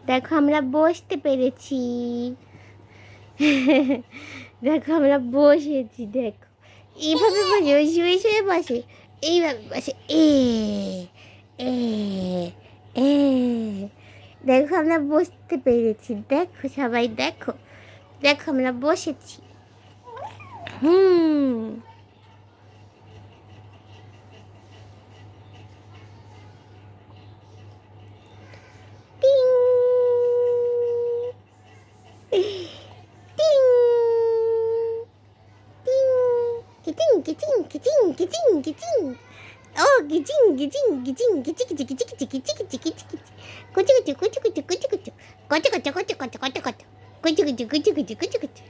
দেখো আমরা বসতে পেরেছি। দেখো আমরা বসেছি, দেখো এইভাবে বসে, ওই শুয়ে শুয়ে বসে, এইভাবে বসে এ এ দেখো আমরা বসতে পেরেছি, দেখো সবাই দেখো, দেখো আমরা বসেছি। হুম। টিং টিং টিং কিচিং কিচিং কিচিং কিচিং কিচিং। ও কিচিং কিচিং কিচিং কিচি কিচি কিচি কিচি কিচি কিচি কিচি কিচি কুচু কুচু কুচু কুচু কুচু কুচু কচু কচু কচু কচু কচু কচু কুচু কুচু কুচু কুচু কুচু কুচু।